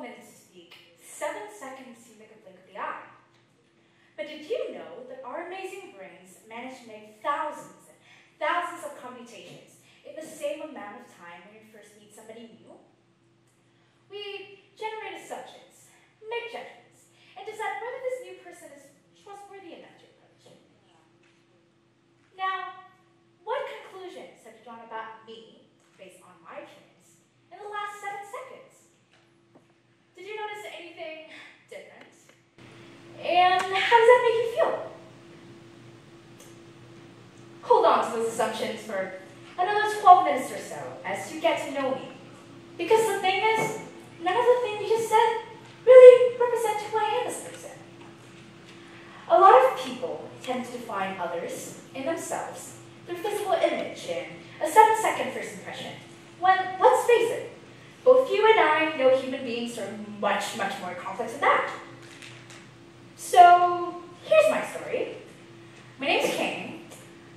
minutes to speak, 7 seconds to make a blink of the eye. But did you know that our amazing brains manage to make thousands and thousands of computations in the same amount of time when you first meet somebody new? We generate assumptions, make judgments, and decide whether this new person is trustworthy enough to approach. Now, what conclusions have you drawn about me based on my experience in the last 7 seconds? Did you notice anything different? And how does that make you feel? Hold on to those assumptions for another 12 minutes or so as you get to know me. Because the thing is, none of the things you just said really represent who I am as a person. A lot of people tend to define others and themselves through physical image and a 7-second first impression. When, let's face it, both you and I know human beings are much, much more complex than that. So, here's my story. My name's Khanh.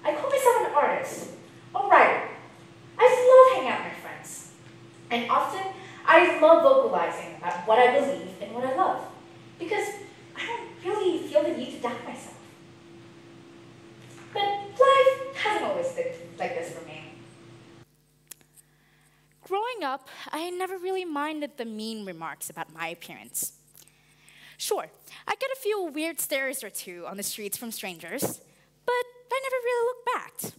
I call myself an artist, a writer. I just love hanging out with my friends. And often, I love vocalizing about what I believe and what I love. Because I don't really feel the need to doubt myself. But life hasn't always been like this for me. Growing up, I never really minded the mean remarks about my appearance. Sure, I get a few weird stares or two on the streets from strangers, but I never really look back.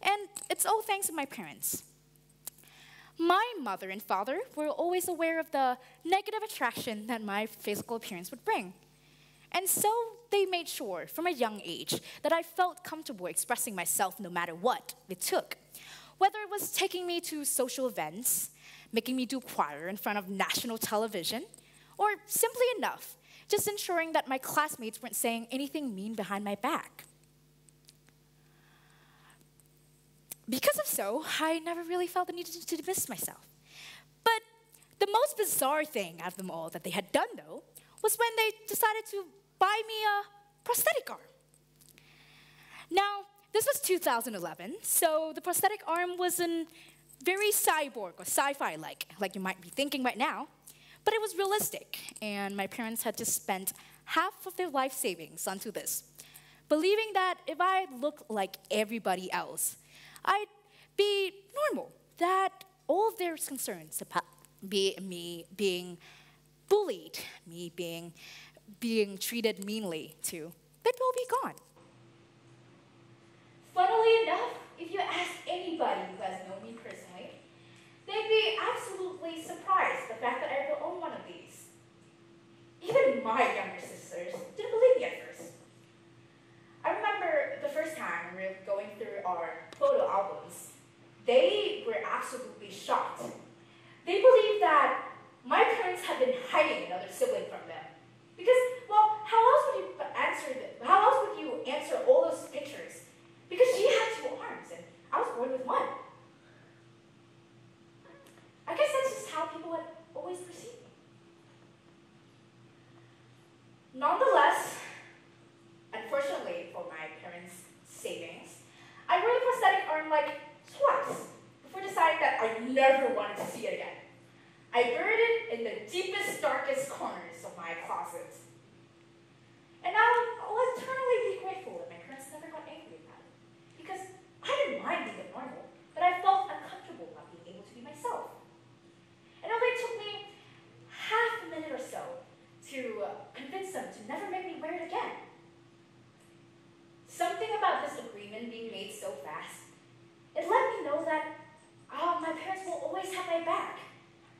And it's all thanks to my parents. My mother and father were always aware of the negative attraction that my physical appearance would bring. And so they made sure from a young age that I felt comfortable expressing myself no matter what it took. Whether it was taking me to social events, making me do choir in front of national television, or simply enough, just ensuring that my classmates weren't saying anything mean behind my back. Because of so, I never really felt the need to dismiss myself. But the most bizarre thing out of them all that they had done, though, was when they decided to buy me a prosthetic arm. Now, this was 2011, so the prosthetic arm wasn't very cyborg or sci-fi-like, like you might be thinking right now, but it was realistic, and my parents had just spent half of their life savings onto this, believing that if I looked like everybody else, I'd be normal, that all of their concerns about me being bullied, me being treated meanly too, they'd all be gone. Funnily enough, if you ask anybody who has known me personally, they'd be absolutely surprised the fact that I ever own one of these. Even my younger sisters didn't believe me at first. I remember the first time we were going through our photo albums, they were absolutely shocked. They believed that my parents had been hiding another sibling from them. Because, well, how else would you answer all those pictures? Because she had 2 arms, and I was born with 1. I guess that's just how people had always perceived me. Nonetheless, unfortunately for my parents' savings, I wore the prosthetic arm like twice before deciding that I never wanted to see it again. I buried it in the deepest, darkest corners of my closet. And now I'll eternally be grateful that my parents never got angry about it. Because I didn't mind being abnormal, but I felt uncomfortable not being able to be myself. And it only took me half a minute or so to convince them to never make me wear it again. Something about this agreement being made so fast, it let me know that my parents will always have my back,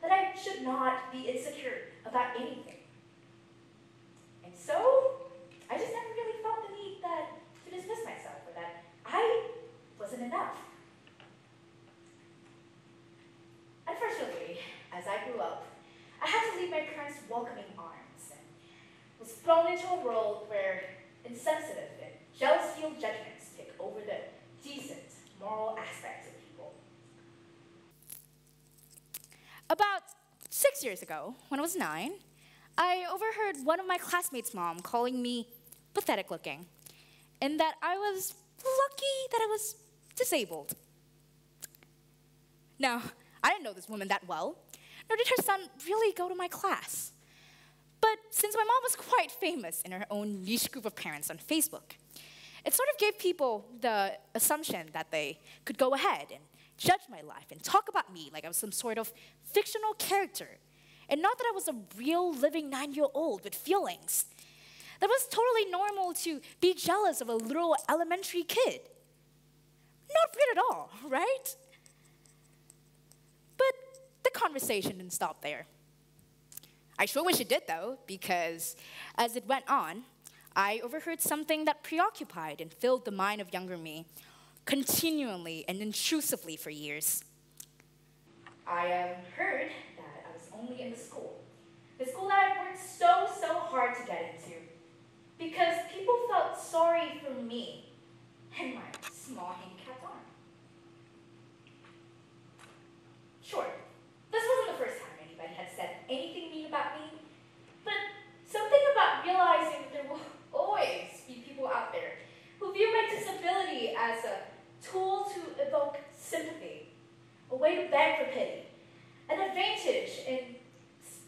that I should not be insecure about anything. And so, I just never really felt the need to dismiss myself, or that I wasn't enough. Unfortunately, as I grew up, I had to leave my parents' welcoming arms and was thrown into a world where insensitive and jealous-fueled judgments take over the decent, moral aspects of people. About 6 years ago, when I was 9, I overheard one of my classmates' mom calling me pathetic looking, and that I was lucky that I was disabled. Now, I didn't know this woman that well, nor did her son really go to my class. But since my mom was quite famous in her own niche group of parents on Facebook, it sort of gave people the assumption that they could go ahead and judge my life and talk about me like I was some sort of fictional character, and not that I was a real living 9-year-old with feelings. That was totally normal to be jealous of a little elementary kid. Not weird at all, right? But the conversation didn't stop there. I sure wish it did, though, because as it went on, I overheard something that preoccupied and filled the mind of younger me continually and intrusively for years. I heard that I was only in the school that I worked so hard to get into, because people felt sorry for me and my small handicapped arm. Sure, this wasn't the first time anybody had said anything mean about me, but something about realizing that there will always be people out there who view my disability as a tool to evoke sympathy, a way to beg for pity, an advantage in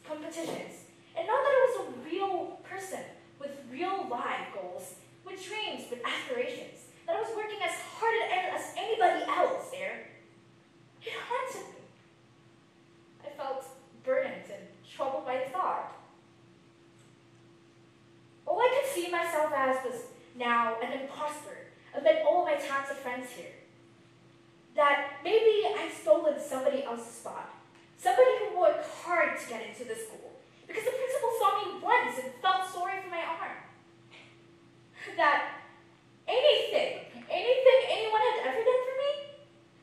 competitions, and not that I was a real person with real life goals, with dreams, with aspirations, that I was working as hard as anybody else there. It haunted me. I felt burdened and troubled by the thought. All I could see myself as was now an imposter amid all my talented friends here. That maybe I'd stolen somebody else's spot, somebody who worked hard to get into the school, because the principal saw me once and felt sorry for my arm. That anything anyone had ever done for me,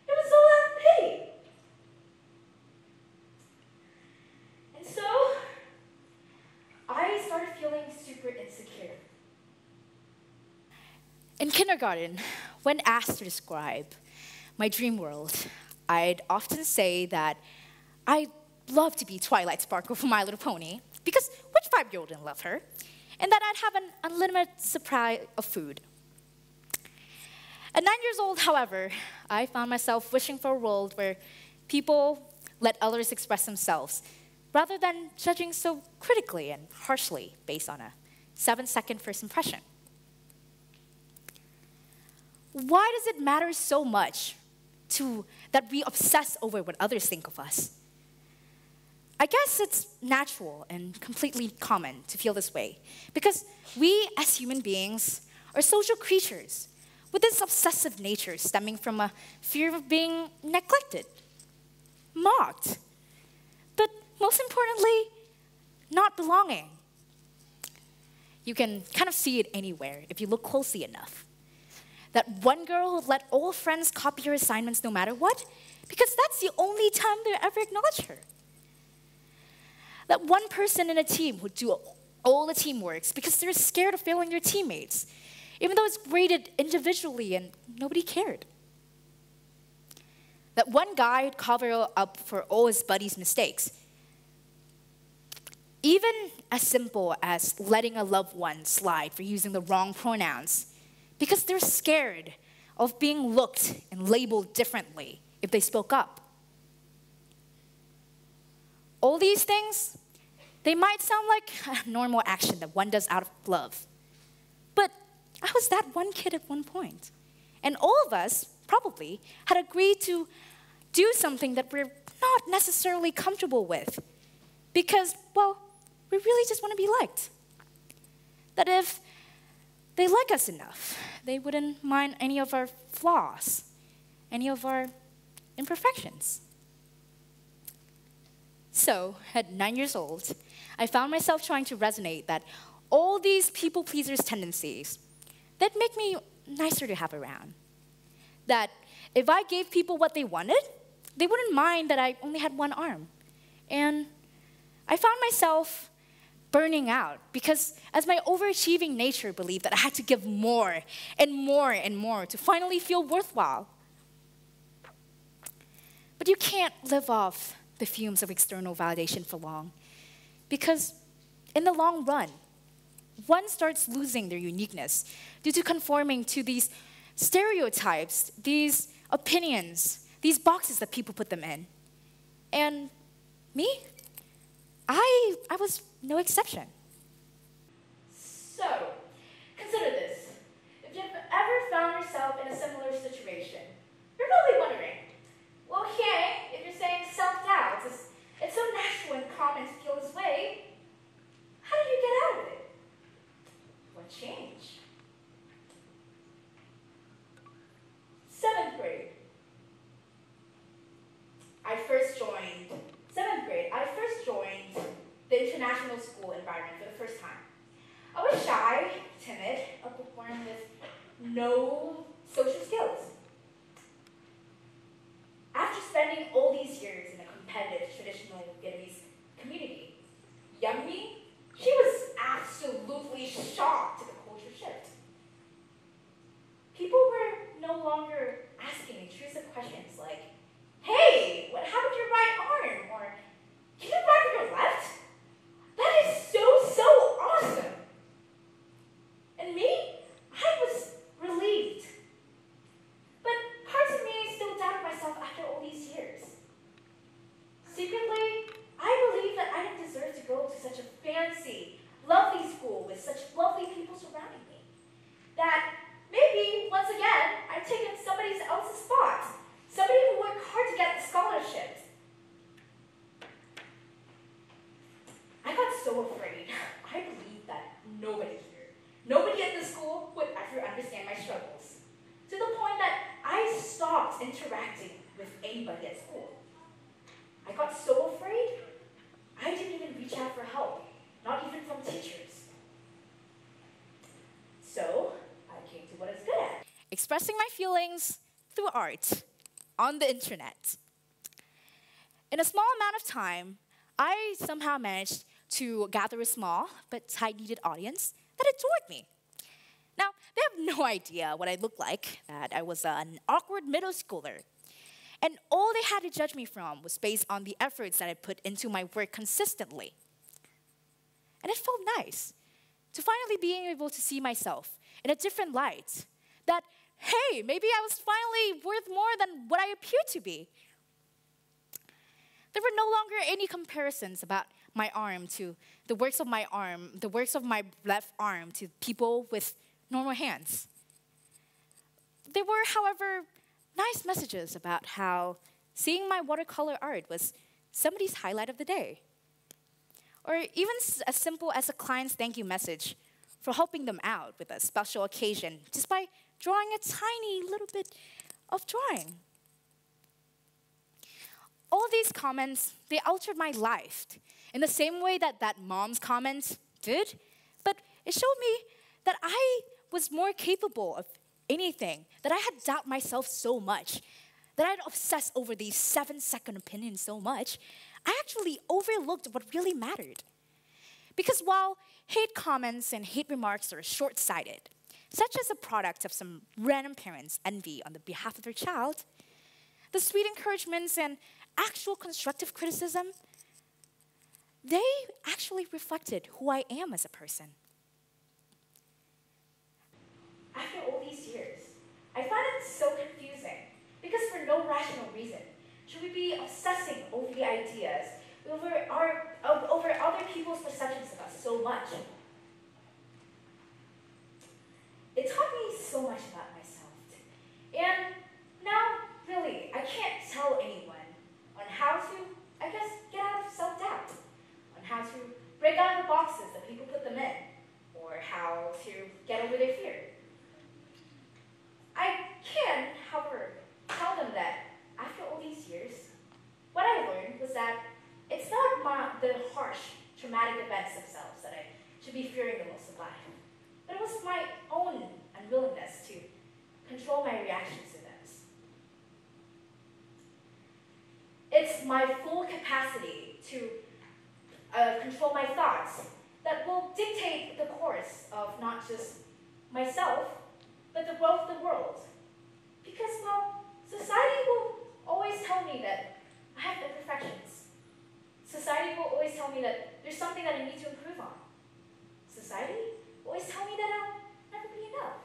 it was all out of pity. And so, I started feeling super insecure. In kindergarten, when asked to describe my dream world, I'd often say that I'd love to be Twilight Sparkle from My Little Pony, because which 5-year-old didn't love her? And that I'd have an unlimited supply of food. At 9 years old, however, I found myself wishing for a world where people let others express themselves, rather than judging so critically and harshly based on a 7-second first impression. Why does it matter so much that we obsess over what others think of us? I guess it's natural and completely common to feel this way, because we as human beings are social creatures with this obsessive nature stemming from a fear of being neglected, mocked, but most importantly, not belonging. You can kind of see it anywhere if you look closely enough. That one girl who let all friends copy her assignments no matter what, because that's the only time they ever acknowledge her. That one person in a team who do all the teamworks because they're scared of failing their teammates, even though it's graded individually and nobody cared. That one guy who'd cover up for all his buddies' mistakes, even as simple as letting a loved one slide for using the wrong pronouns, because they're scared of being looked and labeled differently if they spoke up. All these things, they might sound like a normal action that one does out of love. But I was that one kid at one point. And all of us, probably, had agreed to do something that we're not necessarily comfortable with. Because, well, we really just want to be liked. That if they like us enough, they wouldn't mind any of our flaws, any of our imperfections. So, at 9 years old, I found myself trying to resonate that all these people-pleasers tendencies, that make me nicer to have around. That if I gave people what they wanted, they wouldn't mind that I only had one arm. And I found myself burning out because as my overachieving nature believed that I had to give more and more and more to finally feel worthwhile. But you can't live off the fumes of external validation for long, because in the long run, one starts losing their uniqueness due to conforming to these stereotypes, these opinions, these boxes that people put them in. And Me? I was no exception. So, consider this. If you've ever found yourself in a similar situation, you're probably wondering, well, Khanh, if you're saying self-doubt it's so natural and common to feel this way, how did you get out of it? What changed? 7th grade. I first joined the international school environment for the first time. I was shy, timid, a bookworm with no social skills. After spending all these years in a competitive, traditional Vietnamese community, young me, she was absolutely shocked at the culture shift. People were no longer asking intrusive questions like, hey, what happened to your right arm? Or, can you write with your left? That is so awesome. And me, I was relieved. But parts of me still doubted myself after all these years. Secretly, I believed that I didn't deserve to go to such a fancy, lovely school with such lovely people surrounding me. That maybe, once again, I'd taken somebody else's spot. Somebody who worked hard to get the scholarship. I got so afraid. I believed that nobody here, nobody at the school would ever understand my struggles. To the point that I stopped interacting with anybody at school. I got so afraid, I didn't even reach out for help, not even from teachers. So, I came to what I was good at. Expressing my feelings through art on the internet. In a small amount of time, I somehow managed to gather a small but tight-knitted audience that adored me. Now, they have no idea what I looked like, that I was an awkward middle schooler. And all they had to judge me from was based on the efforts that I put into my work consistently. And it felt nice to finally being able to see myself in a different light. That, hey, maybe I was finally worth more than what I appeared to be. There were no longer any comparisons about my arm to the works of my left arm to people with normal hands. There were, however, nice messages about how seeing my watercolor art was somebody's highlight of the day. Or even as simple as a client's thank you message for helping them out with a special occasion just by drawing a tiny little bit of drawing. All these comments, they altered my life in the same way that that mom's comment did, but it showed me that I was more capable of anything, that I had doubted myself so much, that I'd obsessed over these 7-second opinions so much, I actually overlooked what really mattered. Because while hate comments and hate remarks are short-sighted, such as a product of some random parents' envy on the behalf of their child, the sweet encouragements and actual constructive criticism, they actually reflected who I am as a person. After all these years, I find it so confusing because for no rational reason should we be obsessing over the ideas, over other people's perceptions of us so much. It taught me so much about myself. And now, really, I can't tell anyone on how to, I guess, get out of self-doubt, on how to break out of the boxes that people put them in, or how to get over their fear. I can, however, tell them that after all these years, what I learned was that it's not the harsh, traumatic events themselves that I should be fearing the most in life, but it was my own unwillingness to control my reactions to them. It's my full capacity to control my thoughts that will dictate the course of not just myself, but the growth of the world. Because, well, society will always tell me that I have imperfections. Society will always tell me that there's something that I need to improve on. Society will always tell me that I'll never be enough.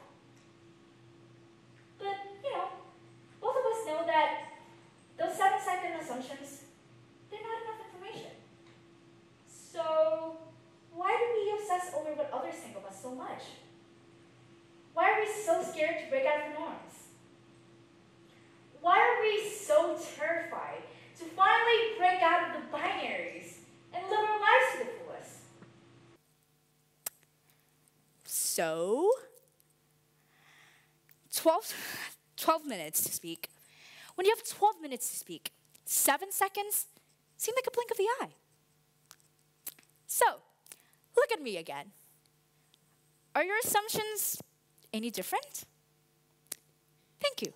But, both of us know that those 7-second assumptions, they're not enough information. So, 12 minutes to speak. When you have 12 minutes to speak, 7 seconds seem like a blink of the eye. So, look at me again. Are your assumptions any different? Thank you.